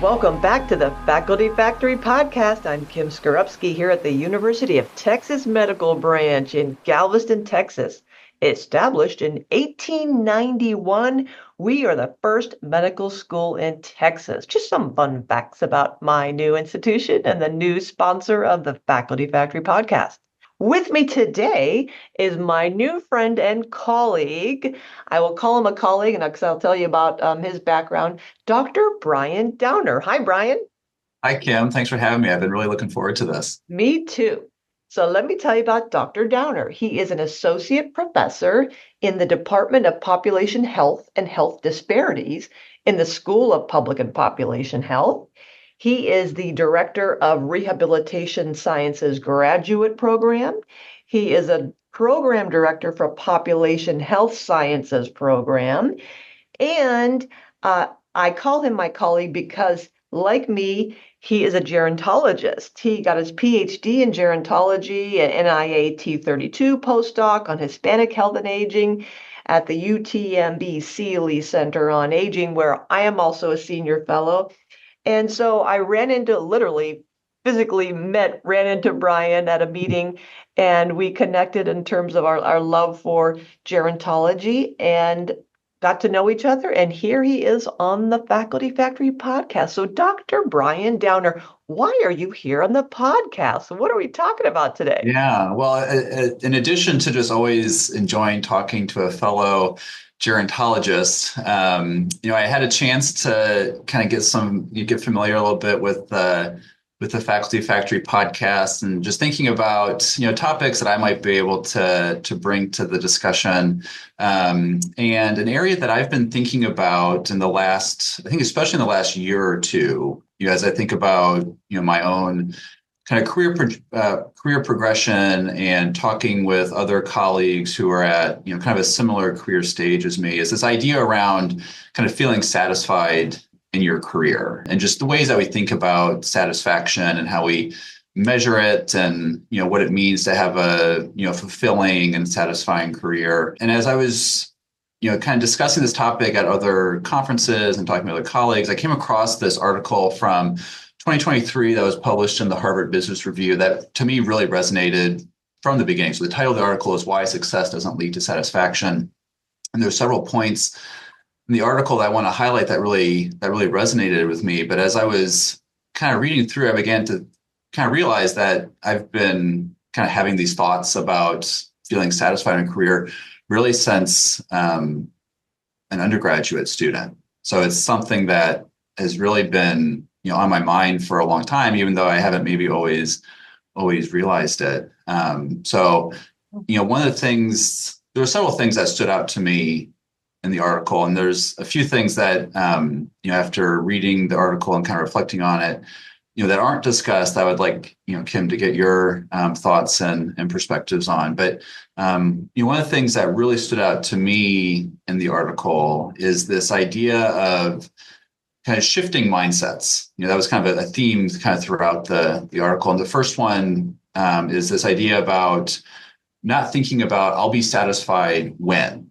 Welcome back to the Faculty Factory podcast. I'm Kim Skorupski here at the University of Texas Medical Branch in Galveston, Texas. Established in 1891, we are the first medical school in Texas. Just some fun facts about my new institution and the new sponsor of the Faculty Factory podcast. With me today is my new friend and colleague. I will call him a colleague, and I'll tell you about his background. Dr. Brian Downer. Hi, Brian. Hi, Kim. Thanks for having me. I've been really looking forward to this. Me too. So let me tell you about Dr. Downer. He is an associate professor in the Department of Population Health and Health Disparities in the School of Public and Population Health. He is the director of Rehabilitation Sciences graduate program. He is a program director for Population Health Sciences program. And I call him my colleague because, like me, he is a gerontologist. He got his PhD in gerontology and NIAT 32 postdoc on Hispanic health and aging at the UTMB Seeley Center on Aging, where I am also a senior fellow. And so I literally physically ran into Brian at a meeting, and we connected in terms of our love for gerontology and got to know each other. And here he is on the Faculty Factory podcast. So, Dr. Brian Downer, why are you here on the podcast? What are we talking about today? Yeah, well, in addition to just always enjoying talking to a fellow gerontologist, I had a chance to kind of get familiar a little bit with the Faculty Factory podcast, and just thinking about topics that I might be able to bring to the discussion, and an area that I've been thinking about in the last, I think especially in the last year or two, as I think about my own kind of career progression and talking with other colleagues who are at kind of a similar career stage as me, is this idea around kind of feeling satisfied in your career, and just the ways that we think about satisfaction and how we measure it, and what it means to have a fulfilling and satisfying career. And as I was kind of discussing this topic at other conferences and talking with other colleagues, I came across this article from 2023 that was published in the Harvard Business Review that to me really resonated from the beginning. So the title of the article is "Why Success Doesn't Lead to Satisfaction." And there's several points in the article that I want to highlight that really resonated with me. But as I was kind of reading through, I began to kind of realize that I've been kind of having these thoughts about feeling satisfied in a career really since an undergraduate student. So it's something that has really been on my mind for a long time, even though I haven't maybe always realized it. So one of the things, there were several things that stood out to me in the article, and there's a few things that after reading the article and kind of reflecting on it, that aren't discussed, I would like Kim to get your thoughts and perspectives on. But one of the things that really stood out to me in the article is this idea of kind of shifting mindsets. That was kind of a theme kind of throughout the article. And the first one is this idea about not thinking about I'll be satisfied when.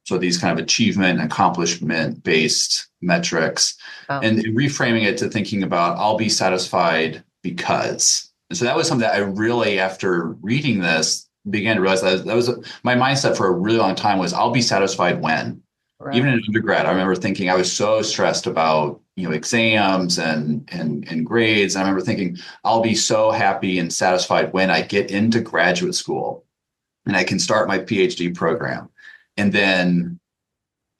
So these kind of achievement, accomplishment-based metrics, and reframing it to thinking about I'll be satisfied because. And so that was something that I really, after reading this, began to realize that was my mindset for a really long time was I'll be satisfied when. Right. Even in undergrad, I remember thinking I was so stressed about exams and grades. And I remember thinking I'll be so happy and satisfied when I get into graduate school and I can start my PhD program. And then,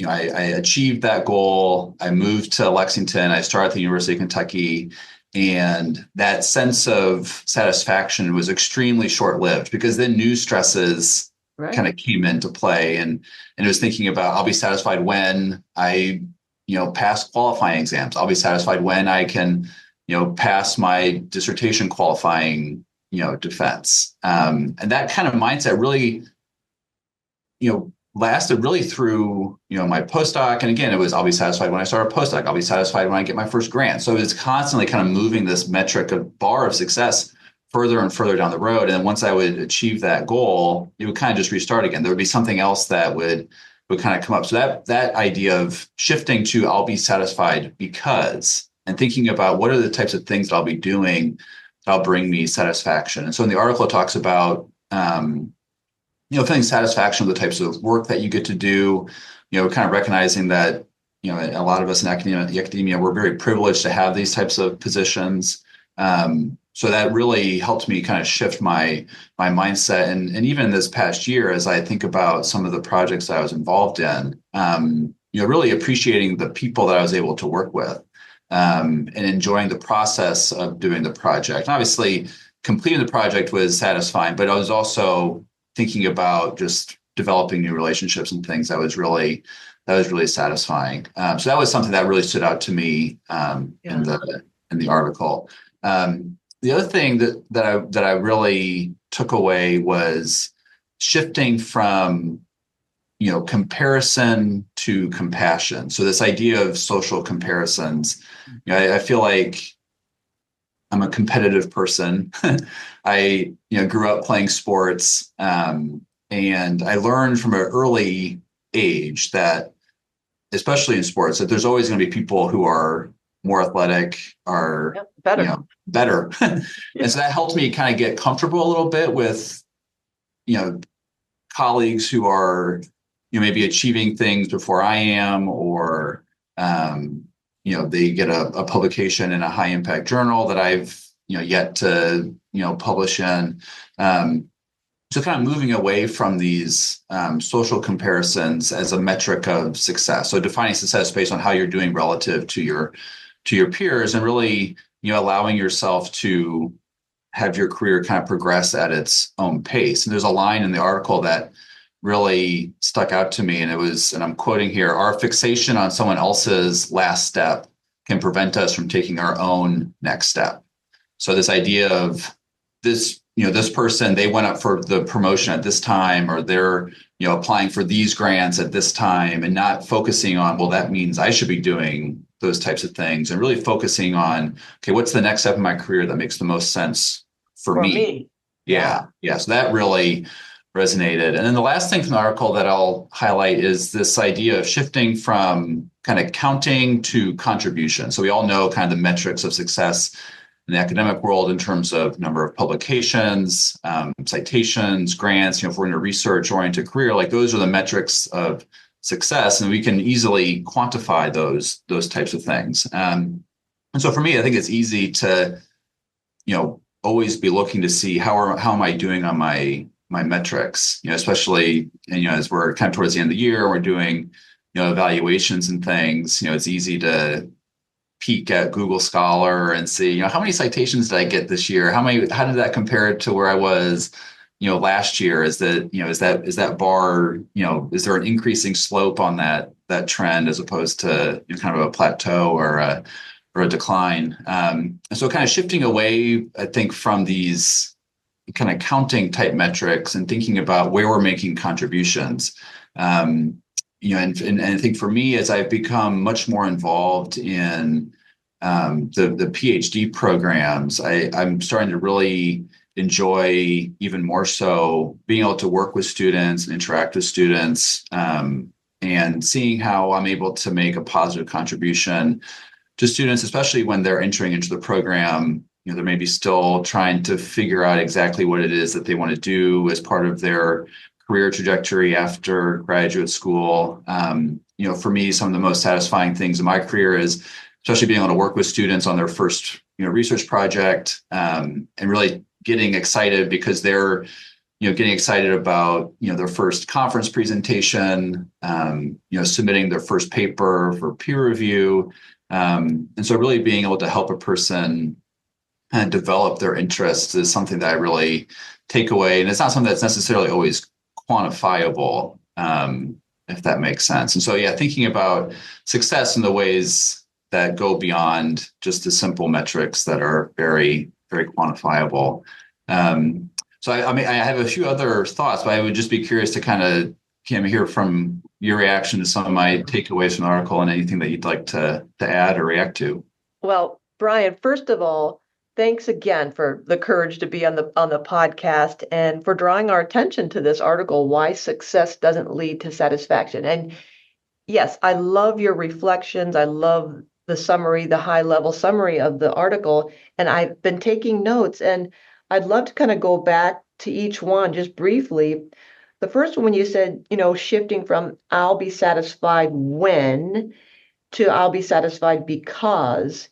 I achieved that goal. I moved to Lexington. I started at the University of Kentucky. And that sense of satisfaction was extremely short-lived because then new stresses kind of came into play. And it was thinking about I'll be satisfied when I, pass qualifying exams. I'll be satisfied when I can, pass my dissertation qualifying, defense. And that kind of mindset really, lasted really through, my postdoc. And again, it was, I'll be satisfied when I start a postdoc. I'll be satisfied when I get my first grant. So it's constantly kind of moving this metric of bar of success further and further down the road. And once I would achieve that goal, it would kind of just restart again. There would be something else that would kind of come up. So that idea of shifting to I'll be satisfied because, and thinking about what are the types of things that I'll be doing that'll bring me satisfaction. And so in the article, it talks about, feeling satisfaction with the types of work that you get to do, kind of recognizing that, a lot of us in academia, we're very privileged to have these types of positions. So that really helped me kind of shift my mindset. And even this past year, as I think about some of the projects that I was involved in, really appreciating the people that I was able to work with, and enjoying the process of doing the project. And obviously, completing the project was satisfying, but I was also thinking about just developing new relationships and things that was really satisfying. So that was something that really stood out to me in the article. The other thing that I really took away was shifting from comparison to compassion. So this idea of social comparisons, I feel like I'm a competitive person. I grew up playing sports, and I learned from an early age that, especially in sports, that there's always going to be people who are more athletic, are better. And so that helped me kind of get comfortable a little bit with colleagues who are maybe achieving things before I am, or they get a publication in a high impact journal that I've yet to publish in. So kind of moving away from these social comparisons as a metric of success. So defining success based on how you're doing relative to your peers, and really allowing yourself to have your career kind of progress at its own pace. And there's a line in the article that really stuck out to me, and and I'm quoting here: "Our fixation on someone else's last step can prevent us from taking our own next step." So this idea of this person, they went up for the promotion at this time, or they're applying for these grants at this time, and not focusing on, well, that means I should be doing those types of things, and really focusing on, okay, what's the next step in my career that makes the most sense for me? Yeah. So that really resonated. And then the last thing from the article that I'll highlight is this idea of shifting from kind of counting to contribution. So we all know kind of the metrics of success in the academic world in terms of number of publications, citations, grants. If we're in a research-oriented career, like those are the metrics of success, and we can easily quantify those types of things. And so for me, I think it's easy to, always be looking to see how am I doing on my metrics, especially, as we're kind of towards the end of the year, we're doing, evaluations and things. It's easy to peek at Google Scholar and see, how many citations did I get this year? How did that compare to where I was, last year? Is that bar, is there an increasing slope on that trend, as opposed to kind of a plateau or a decline? And so kind of shifting away, I think, from these kind of counting type metrics and thinking about where we're making contributions. And I think for me, as I've become much more involved in the PhD programs, I'm starting to really enjoy even more so being able to work with students and interact with students, and seeing how I'm able to make a positive contribution to students, especially when they're entering into the program. They're maybe still trying to figure out exactly what it is that they want to do as part of their career trajectory after graduate school. For me, some of the most satisfying things in my career is especially being able to work with students on their first, research project, and really getting excited because they're, getting excited about, their first conference presentation, submitting their first paper for peer review. And so really being able to help a person kind of develop their interests is something that I really take away. And it's not something that's necessarily always quantifiable, if that makes sense. And so, thinking about success in the ways that go beyond just the simple metrics that are very, very quantifiable. So I have a few other thoughts, but I would just be curious to kind of, Kim, hear from your reaction to some of my takeaways from the article, and anything that you'd like to add or react to. Well, Brian, first of all, thanks again for the courage to be on the podcast, and for drawing our attention to this article, Why Success Doesn't Lead to Satisfaction. And yes, I love your reflections. I love the summary, the high level summary of the article, and I've been taking notes, and I'd love to kind of go back to each one just briefly. The first one, when you said, shifting from I'll be satisfied when to I'll be satisfied because,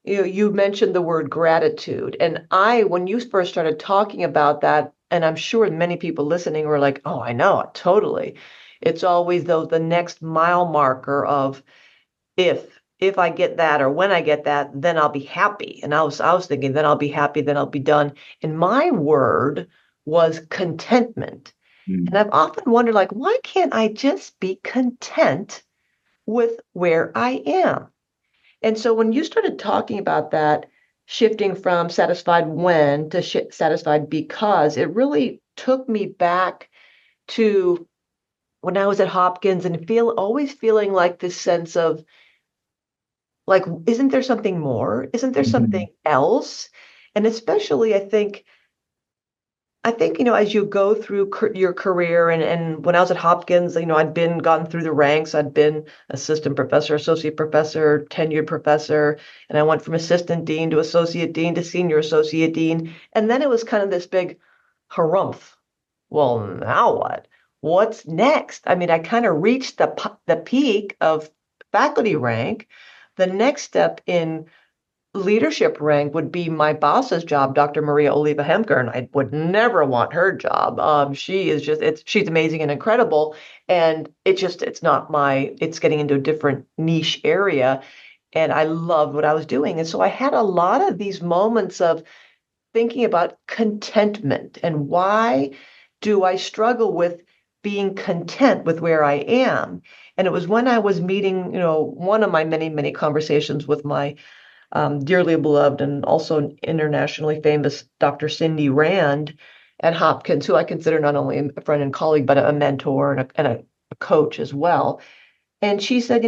you mentioned the word gratitude. And when you first started talking about that, and I'm sure many people listening were like, oh, I know, totally. It's always though the next mile marker of if I get that or when I get that, then I'll be happy. And I was thinking, then I'll be happy, then I'll be done. And my word was contentment. And Mm. I've often wondered, like, why can't I just be content with where I am? And so when you started talking about that, shifting from satisfied when to satisfied because, it really took me back to when I was at Hopkins and always feeling like this sense of like, isn't there something more? Isn't there something Mhm. else? And especially, I think, as you go through your career, and when I was at Hopkins, I'd gone through the ranks. I'd been assistant professor, associate professor, tenured professor, and I went from assistant dean to associate dean to senior associate dean. And then it was kind of this big harumph. Well, now what? What's next? I mean, I kind of reached the peak of faculty rank. The next step in leadership rank would be my boss's job, Dr. Maria Oliva Hemker, and I would never want her job. She is she's amazing and incredible, and it's not it's getting into a different niche area, and I loved what I was doing. And so I had a lot of these moments of thinking about contentment and why do I struggle with being content with where I am? And it was when I was meeting, one of my many, many conversations with my dearly beloved and also internationally famous Dr. Cindy Rand at Hopkins, who I consider not only a friend and colleague, but a mentor and a coach as well. And she said,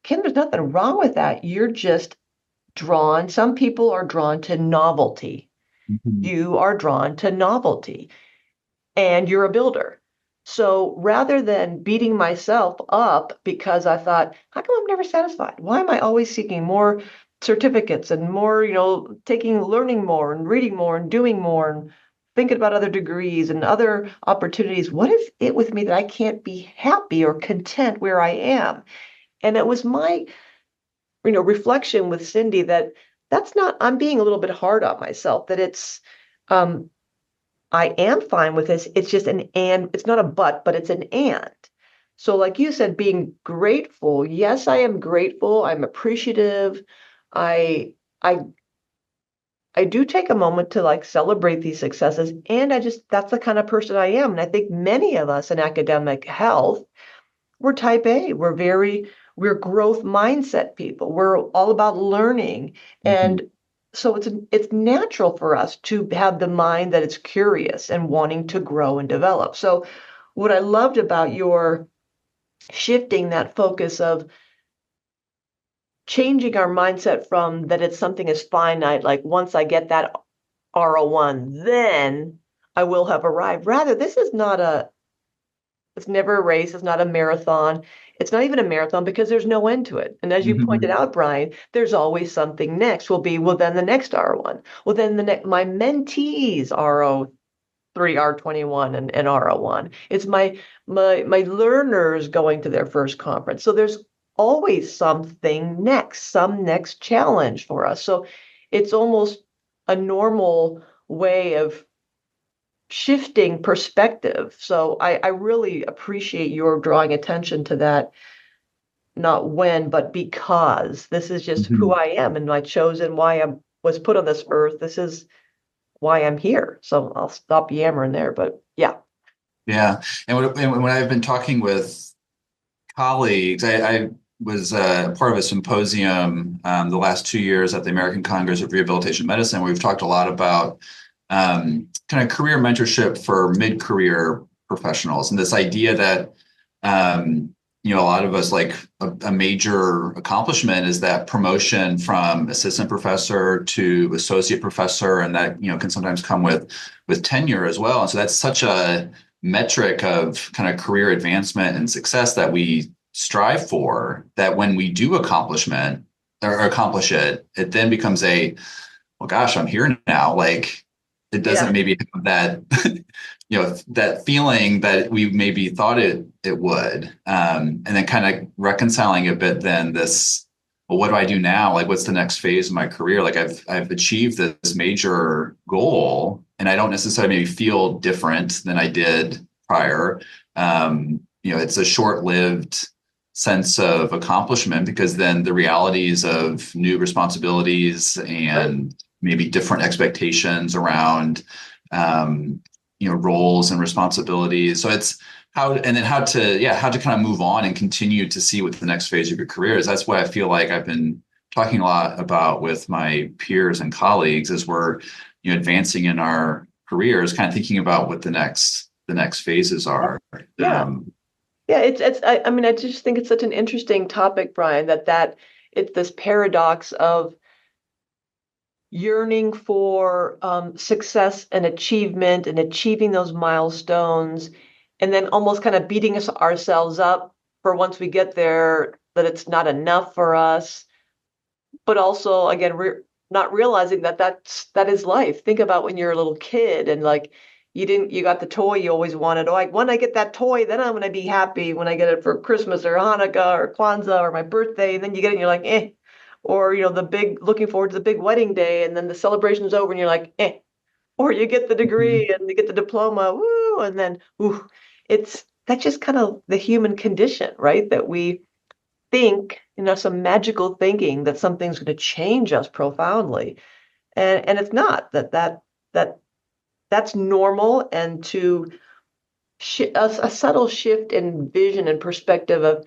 Kim, there's nothing wrong with that. You're just drawn, some people are drawn to novelty. Mhm. You are drawn to novelty and you're a builder. So rather than beating myself up because I thought, how come I'm never satisfied? Why am I always seeking more certificates and more, learning more and reading more and doing more and thinking about other degrees and other opportunities? What is it with me that I can't be happy or content where I am? And it was my, reflection with Cindy that that's not, I'm being a little bit hard on myself, that um, I am fine with this. It's just it's not a but it's an and. So, like you said, being grateful. Yes, I am grateful. I'm appreciative. I, I, I do take a moment to like celebrate these successes. And that's the kind of person I am. And I think many of us in academic health, we're type A. We're growth mindset people. We're all about learning. Mhm. And so it's natural for us to have the mind that it's curious and wanting to grow and develop. So what I loved about your shifting that focus of changing our mindset from that it's something is finite, like once I get that R01, then I will have arrived. Rather, this is not it's never a race. It's not a marathon. It's not even a marathon because there's no end to it. And as you pointed Mhm. out, Brian, there's always something next. Well, then the next R1. Well, then my mentees R03, R21, and R01. It's my learners going to their first conference. So there's always something next, some next challenge for us. So it's almost a normal way of shifting perspective. So I really appreciate your drawing attention to that, not when, but because this is just who Mhm. I am and my chosen why I was put on this earth. This is why I'm here. So I'll stop yammering there, but yeah. Yeah. And when I've been talking with colleagues, I was part of a symposium the last 2 years at the American Congress of Rehabilitation Medicine, where we've talked a lot about kind of career mentorship for mid-career professionals, and this idea that a lot of us like a major accomplishment is that promotion from assistant professor to associate professor, and that can sometimes come with tenure as well. And so that's such a metric of kind of career advancement and success that we strive for, that when we do accomplishment, or accomplish it, it then becomes well, gosh, I'm here now. Like it Yeah. doesn't maybe have that, that feeling that we maybe thought it would. And then kind of reconciling a bit then well, what do I do now? Like, what's the next phase of my career? Like I've achieved this major goal and I don't necessarily maybe feel different than I did prior. It's a short-lived sense of accomplishment because then the realities of new responsibilities Right. and maybe different expectations around roles and responsibilities. So it's how to kind of move on and continue to see what the next phase of your career is. That's what I feel like I've been talking a lot about with my peers and colleagues as we're advancing in our careers, kind of thinking about what the next phases are. Yeah. Yeah, I mean, I just think it's such an interesting topic, Brian, that it's this paradox of yearning for success and achievement and achieving those milestones, and then almost kind of beating ourselves up for once we get there that it's not enough for us, but also again not realizing that is life. Think about when you're a little kid and like you got the toy you always wanted. Oh, when I get that toy, then I'm going to be happy when I get it for Christmas or Hanukkah or Kwanzaa or my birthday. And then you get it and you're like, eh. Or the big looking forward to the big wedding day, and then the celebration's over and you're like, eh. Or you get the degree and you get the diploma, woo, and then ooh, that's just kind of the human condition, right? That we think, some magical thinking that something's going to change us profoundly, and it's not. That that's normal, and to a subtle shift in vision and perspective of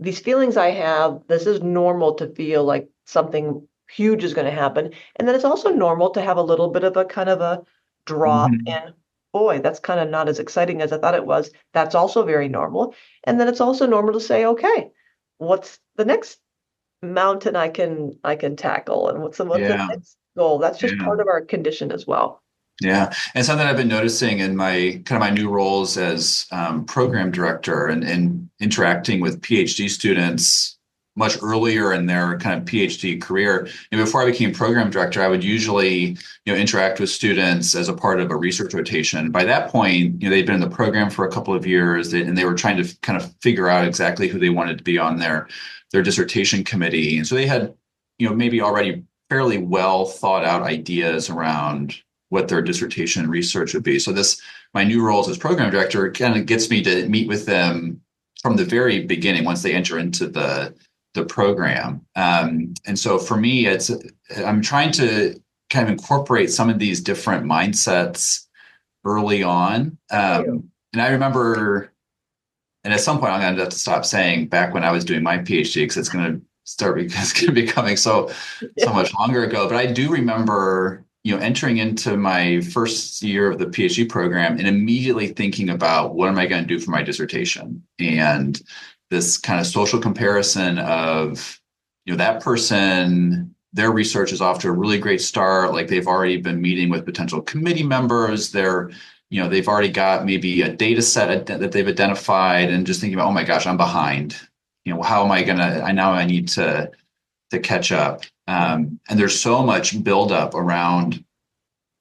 these feelings I have. This is normal to feel like something huge is going to happen, and then it's also normal to have a little bit of a kind of a drop Mhm. in. Boy, that's kind of not as exciting as I thought it was. That's also very normal. And then it's also normal to say, okay, what's the next mountain I can tackle, and what's the Yeah. next goal? That's just Yeah. part of our condition as well. Yeah, and something I've been noticing in my kind of my new roles as program director and interacting with PhD students much earlier in their kind of PhD career. Before I became program director, I would usually interact with students as a part of a research rotation. By that point, they'd been in the program for a couple of years, and they were trying to kind of figure out exactly who they wanted to be on their dissertation committee, and so they had maybe already fairly well thought out ideas around what their dissertation research would be. So my new roles as program director kind of gets me to meet with them from the very beginning once they enter into the program. And so for me, I'm trying to kind of incorporate some of these different mindsets early on. You. And I remember, and at some point I'm going to have to stop saying back when I was doing my PhD because it's going to be coming so much longer ago. But I do remember entering into my first year of the PhD program and immediately thinking about what am I going to do for my dissertation, and this kind of social comparison of that person, their research is off to a really great start. Like they've already been meeting with potential committee members. They've already got maybe a data set that they've identified, and just thinking about, oh my gosh, I'm behind. How am I gonna? I need to catch up. And there's so much buildup around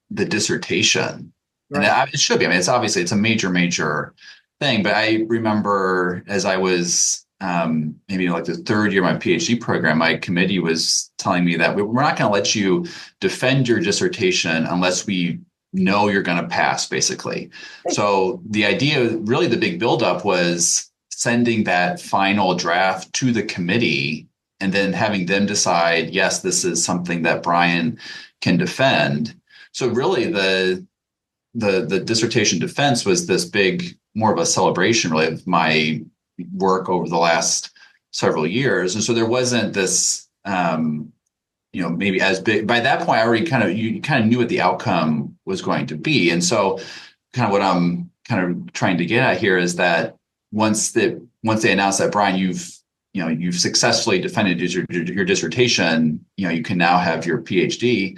the dissertation, and Right. it should be. I mean, it's a major thing. But I remember as I was maybe like the third year of my PhD program, my committee was telling me that we're not going to let you defend your dissertation unless we know you're going to pass, basically. So the idea, really, the big buildup was sending that final draft to the committee and then having them decide, yes, this is something that Brian can defend. So really the dissertation defense was this big, more of a celebration really of my work over the last several years. And so there wasn't this maybe as big. By that point, I already you kind of knew what the outcome was going to be. And so kind of what I'm kind of trying to get at here is that once they announce that, Brian, you've successfully defended your dissertation, you can now have your PhD.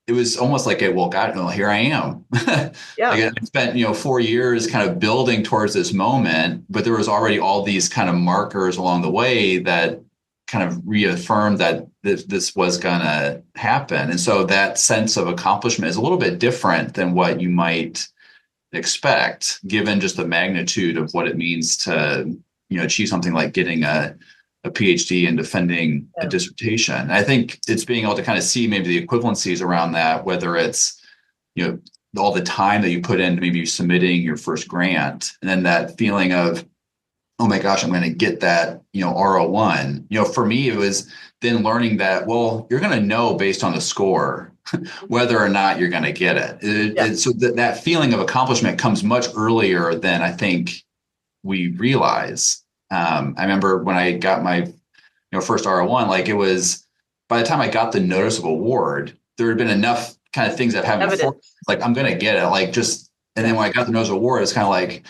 It was almost like well, God, well, here I am. Like Yeah. I spent 4 years kind of building towards this moment, but there was already all these kind of markers along the way that kind of reaffirmed that this was going to happen. And so that sense of accomplishment is a little bit different than what you might expect, given just the magnitude of what it means to, achieve something like getting a PhD and defending a Yeah. dissertation. I think it's being able to kind of see maybe the equivalencies around that, whether it's, all the time that you put into maybe submitting your first grant, and then that feeling of, oh my gosh, I'm going to get that, R01. For me, it was then learning that, well, you're going to know based on the score whether or not you're going to get it. So that feeling of accomplishment comes much earlier than I think we realize. I remember when I got my first R01, like it was, by the time I got the notice of award, there had been enough kind of things that happened before, Evidence. like I'm going to get it, like just, and then when I got the notice of award, it's kind of like,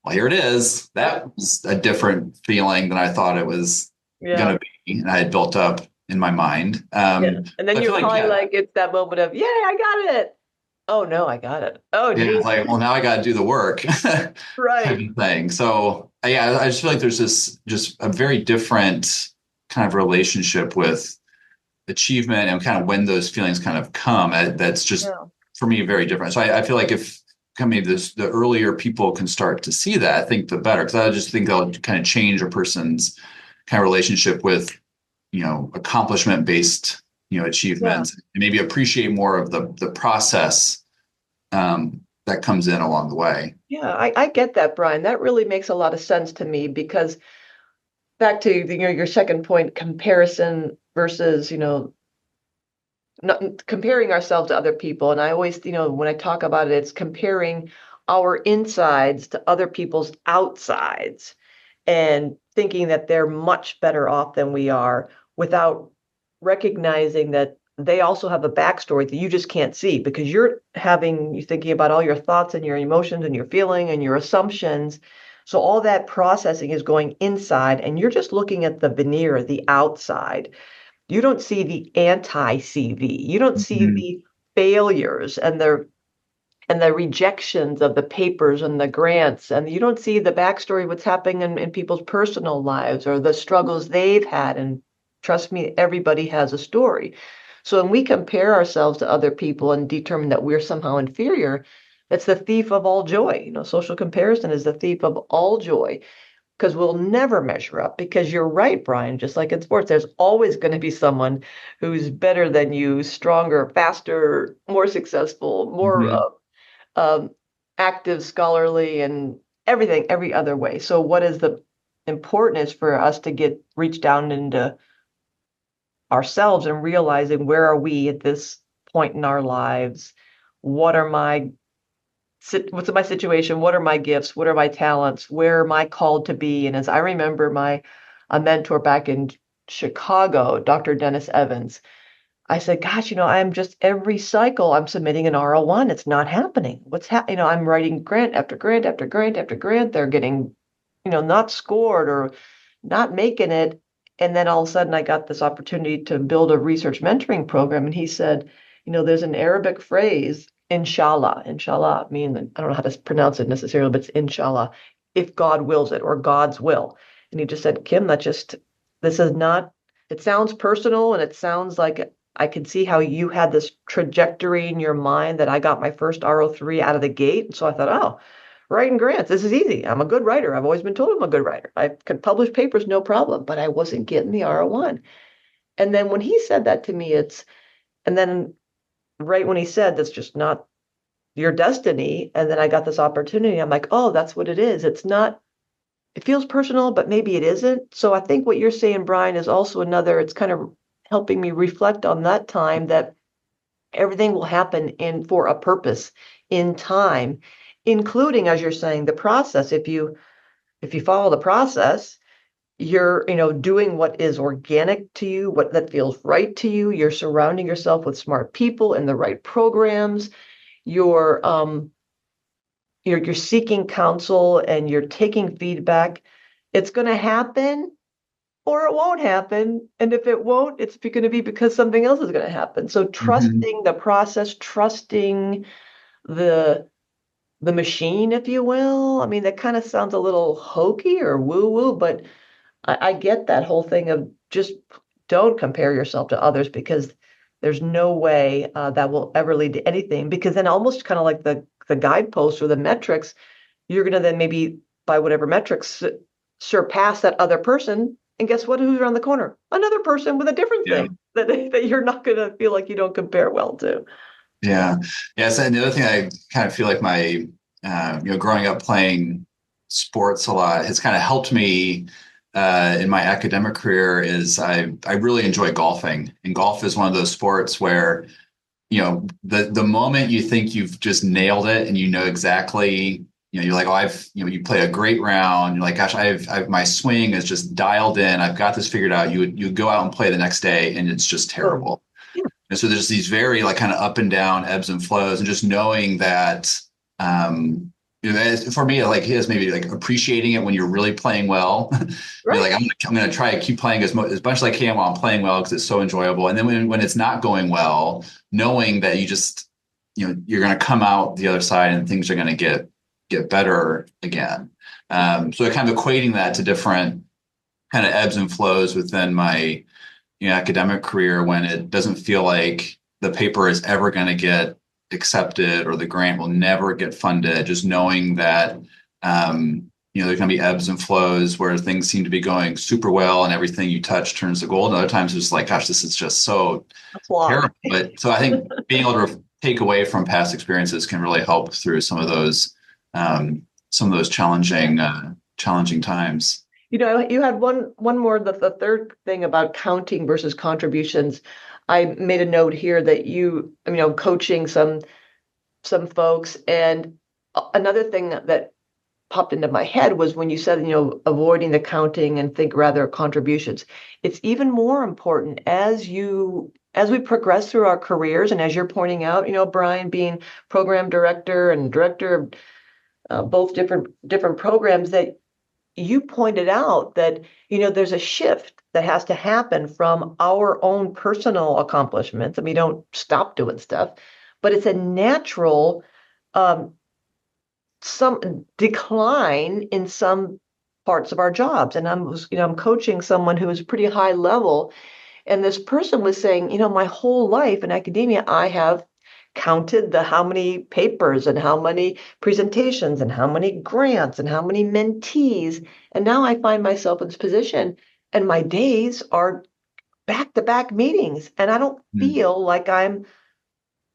well, here it is. That was a different feeling than I thought it was going Yeah. to be, and I had built up in my mind. Yeah. And then I feel you're like, probably yeah, like, it's that moment of, yay, I got it. Oh no, I got it. Oh yeah, geez. it's like, well, now I got to do the work type Right. of thing. So yeah, I just feel like there's this just a very different kind of relationship with achievement and kind of when those feelings kind of come. That's just Yeah. for me very different. So I feel like if the earlier people can start to see that, I think the better, because I just think that'll kind of change a person's kind of relationship with accomplishment based Yeah. achievement, and maybe appreciate more of the process that comes in along the way. Yeah, I get that, Brian. That really makes a lot of sense to me because back to your second point, comparison versus, not comparing ourselves to other people. And I always, when I talk about it, it's comparing our insides to other people's outsides and thinking that they're much better off than we are without recognizing that they also have a backstory that you just can't see because you're thinking about all your thoughts and your emotions and your feeling and your assumptions. So all that processing is going inside and you're just looking at the veneer, the outside. You don't see the anti-CV. You don't see Mhm. the failures and the rejections of the papers and the grants, and you don't see the backstory, what's happening in people's personal lives or the struggles they've had. And trust me, everybody has a story. So when we compare ourselves to other people and determine that we're somehow inferior, it's the thief of all joy. Social comparison is the thief of all joy because we'll never measure up. Because you're right, Brian, just like in sports, there's always going to be someone who's better than you, stronger, faster, more successful, more Mhm. um, active, scholarly, and everything, every other way. So, what is the important is for us to reach down into ourselves and realizing where are we at this point in our lives? What are what's my situation? What are my gifts? What are my talents? Where am I called to be? And as I remember a mentor back in Chicago, Dr. Dennis Evans, I said, gosh, I'm just every cycle I'm submitting an R01. It's not happening. What's happening? I'm writing grant after grant after grant after grant. They're getting, not scored or not making it. And then all of a sudden I got this opportunity to build a research mentoring program. And he said, there's an Arabic phrase, inshallah. Inshallah, mean I don't know how to pronounce it necessarily, but it's inshallah, if God wills it or God's will. And he just said, Kim, this is not, it sounds personal and it sounds like I could see how you had this trajectory in your mind that I got my first RO3 out of the gate. So I thought, oh, writing grants, this is easy. I'm a good writer. I've always been told I'm a good writer. I can publish papers, no problem, but I wasn't getting the R01. And then when he said that to me, and then right when he said, that's just not your destiny. And then I got this opportunity. I'm like, oh, that's what it is. It's not, it feels personal, but maybe it isn't. So I think what you're saying, Brian, is also it's kind of helping me reflect on that time that everything will happen for a purpose in time, including, as you're saying, the process. If you follow the process, you're doing what is organic to you, what that feels right to you. You're surrounding yourself with smart people in the right programs. You're seeking counsel and you're taking feedback. It's going to happen or it won't happen. And if it won't, it's going to be because something else is going to happen. So Mhm. trusting the process, trusting the machine, if you will. I mean, that kind of sounds a little hokey or woo-woo, but I get that whole thing of just don't compare yourself to others because there's no way that will ever lead to anything. Because then almost kind of like the guideposts or the metrics, you're going to then maybe by whatever metrics surpass that other person. And guess what? Who's around the corner? Another person with a different Yeah. thing that you're not going to feel like you don't compare well to. Yeah. Yeah. So and the other thing I kind of feel like my, growing up playing sports a lot has kind of helped me in my academic career is I really enjoy golfing. And golf is one of those sports where, the moment you think you've just nailed it and you know exactly, you're like, oh, you play a great round. You're like, gosh, my swing is just dialed in. I've got this figured out. You go out and play the next day and it's just Boom. terrible. Yeah. And so there's these very like kind of up and down ebbs and flows, and just knowing that, for me, like is maybe like appreciating it when you're really playing well. You're Right. like, I'm going to try to keep playing as much as I can while I'm playing well because it's so enjoyable. And then when it's not going well, knowing that you're going to come out the other side and things are going to get better again. So kind of equating that to different kind of ebbs and flows within my academic career when it doesn't feel like the paper is ever going to get accepted or the grant will never get funded, just knowing that there's going to be ebbs and flows where things seem to be going super well and everything you touch turns to gold. And other times it's like, gosh, this is just so A flawed. terrible. But so I think being able to take away from past experiences can really help through some of those challenging times. You had one more, the third thing about counting versus contributions. I made a note here that coaching some folks, and another thing that popped into my head was when you said, avoiding the counting and think rather contributions. It's even more important as we progress through our careers, and as you're pointing out, Brian being program director and director of both different programs, that you pointed out that there's a shift that has to happen from our own personal accomplishments, and we don't stop doing stuff, but it's a natural some decline in some parts of our jobs. And I'm coaching someone who is pretty high level, and this person was saying, my whole life in academia, I have counted the how many papers and how many presentations and how many grants and how many mentees. And now I find myself in this position, and my days are back to back meetings, and I don't Mm. feel like I'm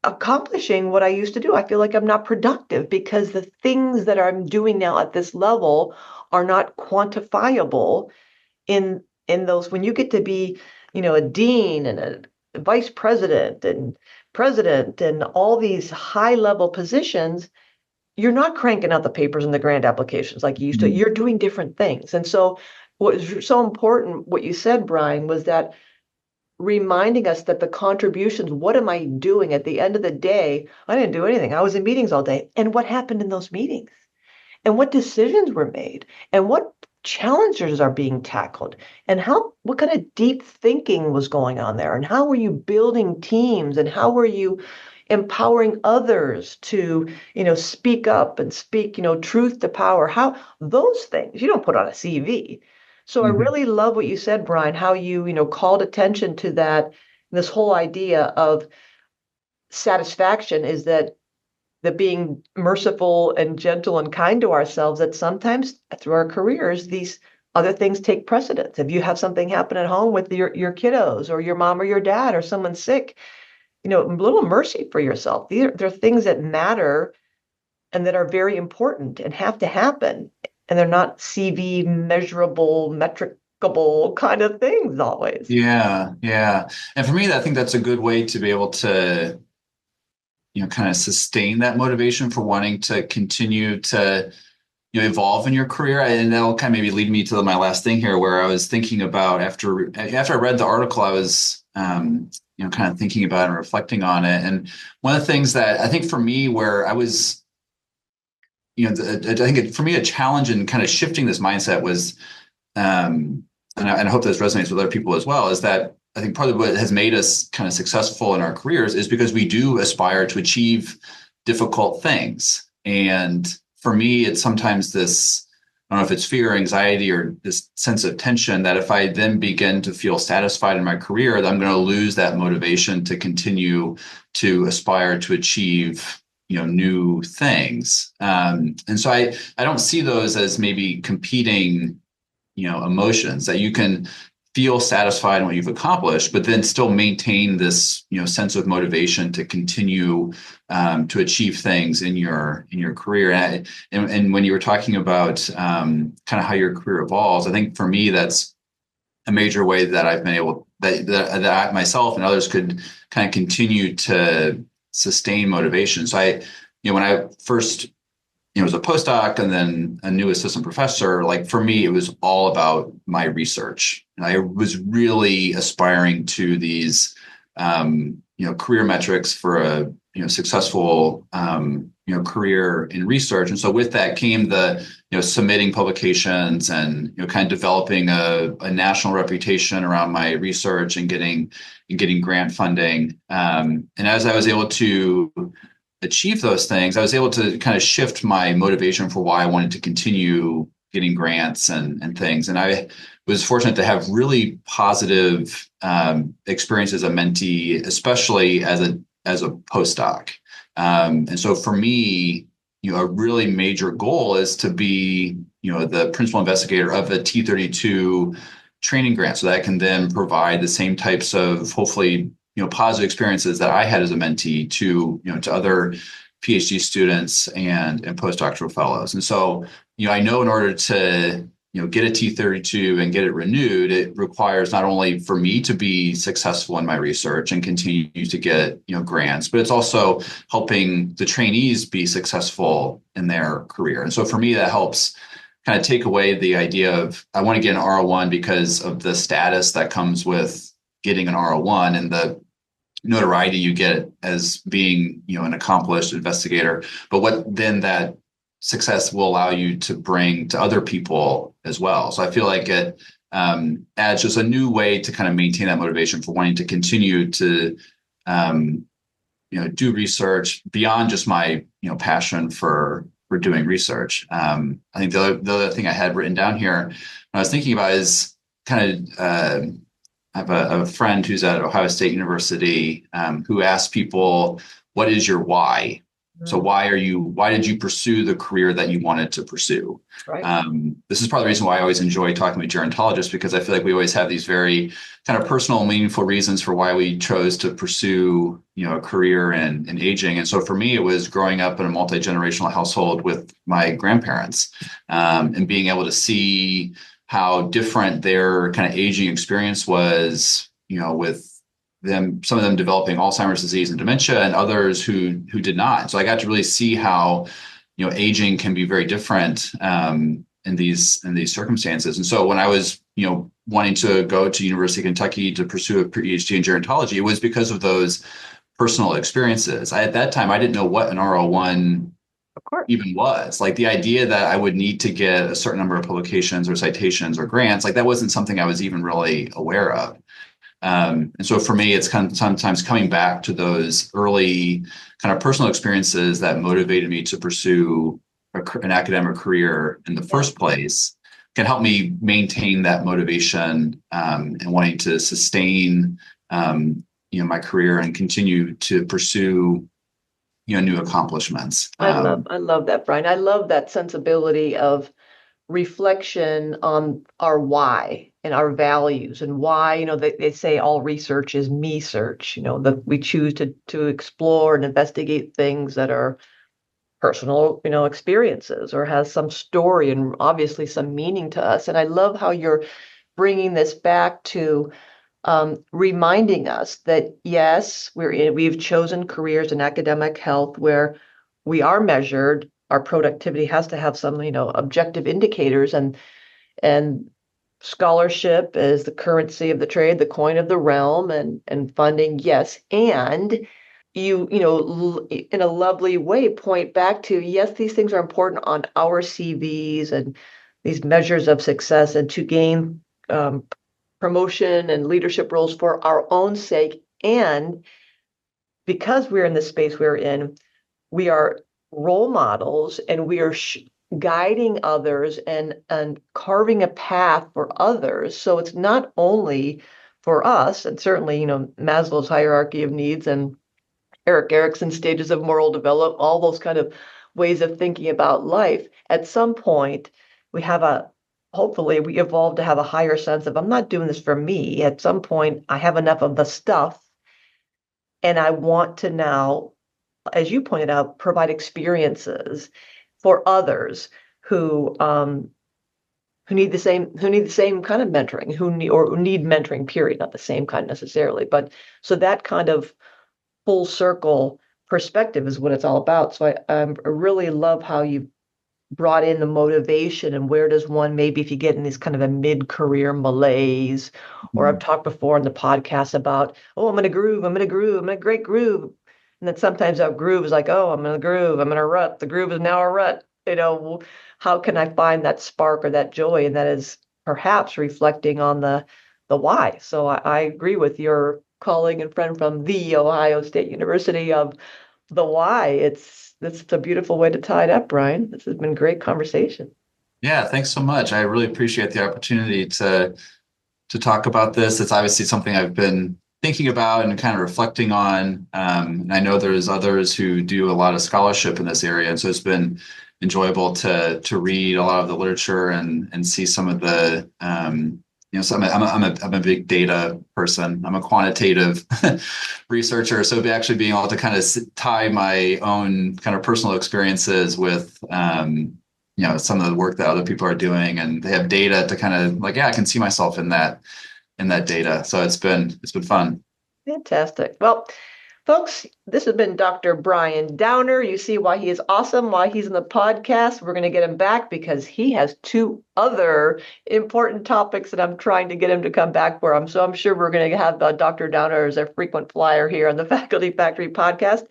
accomplishing what I used to do. I feel like I'm not productive because the things that I'm doing now at this level are not quantifiable in those. When you get to be, a dean and a vice president and all these high level positions, you're not cranking out the papers and the grant applications like you used to. Mm. You're doing different things. And so what is so important, what you said, Brian, was that reminding us that the contributions, what am I doing at the end of the day? I didn't do anything. I was in meetings all day. And what happened in those meetings? And what decisions were made? And what challenges are being tackled? And what kind of deep thinking was going on there? And how were you building teams? And how were you empowering others to, speak up and speak, truth to power? How those things you don't put on a CV. So I Mhm. really love what you said, Brian, how you, called attention to that, this whole idea of satisfaction is that the being merciful and gentle and kind to ourselves, that sometimes through our careers, these other things take precedence. If you have something happen at home with your kiddos or your mom or your dad or someone sick, a little mercy for yourself. They're things that matter and that are very important and have to happen. And they're not CV measurable, metricable kind of things always. Yeah, yeah. And for me, I think that's a good way to be able to, kind of sustain that motivation for wanting to continue to, evolve in your career. And that'll kind of maybe lead me to my last thing here, where I was thinking about after I read the article, I was, kind of thinking about it and reflecting on it. And one of the things that I think for me, where I was, I think for me, a challenge in kind of shifting this mindset was, and I hope this resonates with other people as well, is that I think part of what has made us kind of successful in our careers is because we do aspire to achieve difficult things. And for me, it's sometimes this I don't know if it's fear, anxiety, or this sense of tension that if I then begin to feel satisfied in my career, that I'm going to lose that motivation to continue to aspire to achieve, new things. And so I don't see those as maybe competing, emotions, that you can feel satisfied in what you've accomplished, but then still maintain this, sense of motivation to continue to achieve things in your career. And when you were talking about kind of how your career evolves, I think for me that's a major way that I've been able that I myself and others could kind of continue to sustain motivation. So when I first as a postdoc and then a new assistant professor, like for me, it was all about my research. And I was really aspiring to these, career metrics for a, successful, career in research. And so with that came the, submitting publications and, kind of developing a national reputation around my research and getting grant funding. And as I was able to achieve those things, I was able to kind of shift my motivation for why I wanted to continue getting grants and things. And I was fortunate to have really positive experiences as a mentee, especially as a postdoc. And so for me, a really major goal is to be, the principal investigator of a T32 training grant, so that I can then provide the same types of hopefully positive experiences that I had as a mentee to other PhD students and postdoctoral fellows. And so, I know in order to, get a T32 and get it renewed, it requires not only for me to be successful in my research and continue to get, grants, but it's also helping the trainees be successful in their career. And so for me, that helps kind of take away the idea of I want to get an R01 because of the status that comes with getting an R01 and the notoriety you get as being, an accomplished investigator, but what then that success will allow you to bring to other people as well. So I feel like it adds just a new way to kind of maintain that motivation for wanting to continue to, do research beyond just my, passion for doing research. I think the other thing I had written down here when I was thinking about is kind of, I have a friend who's at Ohio State University who asks people, what is your why? So why did you pursue the career that you wanted to pursue? Right. This is part of the reason why I always enjoy talking with gerontologists, because I feel like we always have these very kind of personal, meaningful reasons for why we chose to pursue, a career in aging. And so for me, it was growing up in a multi-generational household with my grandparents and being able to see how different their kind of aging experience was, with them, some of them developing Alzheimer's disease and dementia and others who did not. So I got to really see how, aging can be very different in these circumstances. And so when I was, wanting to go to University of Kentucky to pursue a PhD in gerontology, it was because of those personal experiences. At that time, I didn't know what an R01 Of course. even was. Like the idea that I would need to get a certain number of publications or citations or grants, like that wasn't something I was even really aware of. And so for me, it's kind of sometimes coming back to those early kind of personal experiences that motivated me to pursue an academic career in the first place can help me maintain that motivation and wanting to sustain, my career and continue to pursue new accomplishments. I love that, Brian. I love that sensibility of reflection on our why and our values and why, they say all research is me search, that we choose to explore and investigate things that are personal, experiences or has some story and obviously some meaning to us. And I love how you're bringing this back to reminding us that yes, we've chosen careers in academic health where we are measured. Our productivity has to have some, objective indicators, and scholarship is the currency of the trade, the coin of the realm, and funding, yes. And in a lovely way, point back to yes, these things are important on our CVs and these measures of success, and to gain promotion and leadership roles for our own sake. And because we're in the space we're in, we are role models and we are guiding others and carving a path for others. So it's not only for us, and certainly, Maslow's hierarchy of needs and Eric Erickson's stages of moral development, all those kind of ways of thinking about life. At some point, we have hopefully we evolve to have a higher sense of, I'm not doing this for me. At some point, I have enough of the stuff and I want to now, as you pointed out, provide experiences for others who who need the same kind of mentoring, who need mentoring, period, not the same kind necessarily. But so that kind of full circle perspective is what it's all about. So I really love how you brought in the motivation and where does one, maybe if you get in this kind of a mid-career malaise, or I've talked before in the podcast about, oh, I'm in a groove, I'm in a groove, I'm in a great groove. And then sometimes that groove is like, oh, I'm in a groove, I'm in a rut. The groove is now a rut. How can I find that spark or that joy? And that is perhaps reflecting on the why. So I agree with your colleague and friend from the Ohio State University of the why. It's a beautiful way to tie it up, Brian. This has been great conversation. Yeah, thanks so much. I really appreciate the opportunity to talk about this. It's obviously something I've been thinking about and kind of reflecting on. And I know there's others who do a lot of scholarship in this area, and so it's been enjoyable to read a lot of the literature and see some of the so I'm a big data person. I'm a quantitative researcher, so actually being able to kind of tie my own kind of personal experiences with some of the work that other people are doing, and they have data to kind of like, yeah, I can see myself in that data. So it's been fun. Fantastic. Well, folks, this has been Dr. Brian Downer. You see why he is awesome, why he's in the podcast. We're going to get him back because he has two other important topics that I'm trying to get him to come back for. So I'm sure we're going to have Dr. Downer as a frequent flyer here on the Faculty Factory podcast.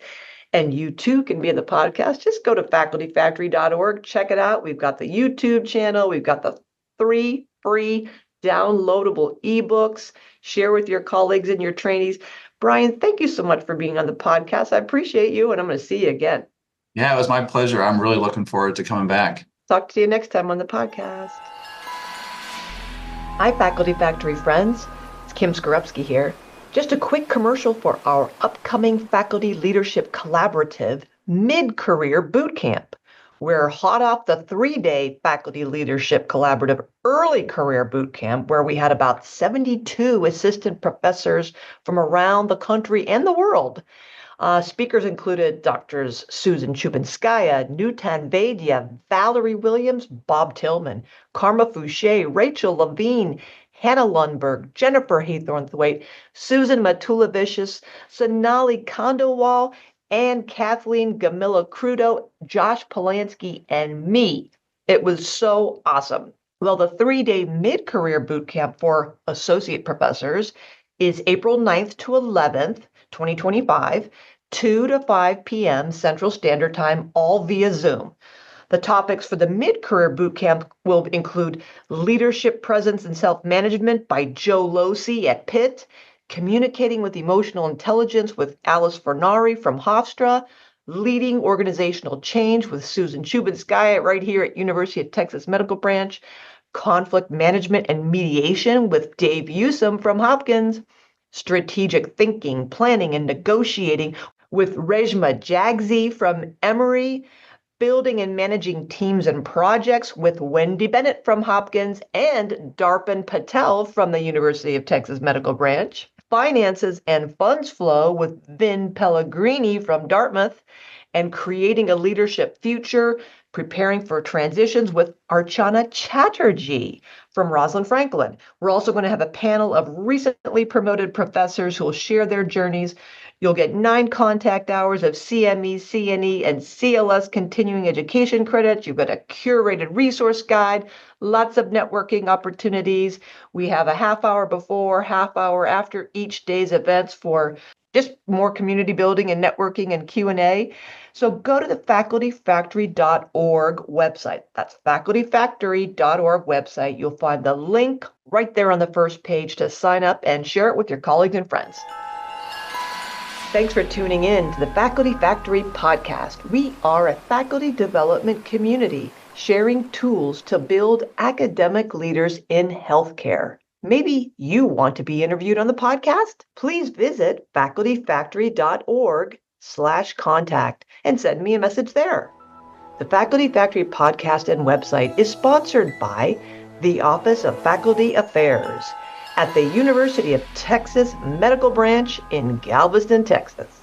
And you too can be in the podcast. Just go to facultyfactory.org, check it out. We've got the YouTube channel. We've got the 3 free downloadable ebooks. Share with your colleagues and your trainees. Brian, thank you so much for being on the podcast. I appreciate you, and I'm going to see you again. Yeah, it was my pleasure. I'm really looking forward to coming back. Talk to you next time on the podcast. Hi, Faculty Factory friends. It's Kim Skorupski here. Just a quick commercial for our upcoming Faculty Leadership Collaborative Mid-Career Bootcamp. We're hot off the 3-day Faculty Leadership Collaborative Early Career Bootcamp, where we had about 72 assistant professors from around the country and the world. Speakers included Drs. Susan Chubinskaya, Nutan Vaidya, Valerie Williams, Bob Tillman, Karma Fouché, Rachel Levine, Hannah Lundberg, Jennifer Haythornthwaite, Susan Matulevicius, Sonali Kandawal, and Kathleen Gamilla Crudo, Josh Polanski, and me. It was so awesome. Well, the 3-day mid-career bootcamp for associate professors is April 9th to 11th, 2025, 2 to 5 p.m. Central Standard Time, all via Zoom. The topics for the mid-career bootcamp will include Leadership Presence and Self-Management by Joe Losi at Pitt, Communicating with Emotional Intelligence with Alice Fornari from Hofstra, Leading Organizational Change with Susan Chubinskaya right here at University of Texas Medical Branch, Conflict Management and Mediation with Dave Usum from Hopkins, Strategic Thinking, Planning, and Negotiating with Rejma Jagzi from Emory, Building and Managing Teams and Projects with Wendy Bennett from Hopkins and Darpan Patel from the University of Texas Medical Branch, Finances and Funds Flow with Vin Pellegrini from Dartmouth, and Creating a Leadership Future, Preparing for Transitions with Archana Chatterjee from Rosalind Franklin. We're also going to have a panel of recently promoted professors who will share their journeys. You'll get 9 contact hours of CME, CNE, and CLS continuing education credits. You've got a curated resource guide, lots of networking opportunities. We have a half hour before, half hour after each day's events for just more community building and networking and Q&A. So go to the facultyfactory.org website. That's facultyfactory.org website. You'll find the link right there on the first page to sign up and share it with your colleagues and friends. Thanks for tuning in to the Faculty Factory podcast. We are a faculty development community sharing tools to build academic leaders in healthcare. Maybe you want to be interviewed on the podcast? Please visit facultyfactory.org/contact and send me a message there. The Faculty Factory podcast and website is sponsored by the Office of Faculty Affairs at the University of Texas Medical Branch in Galveston, Texas.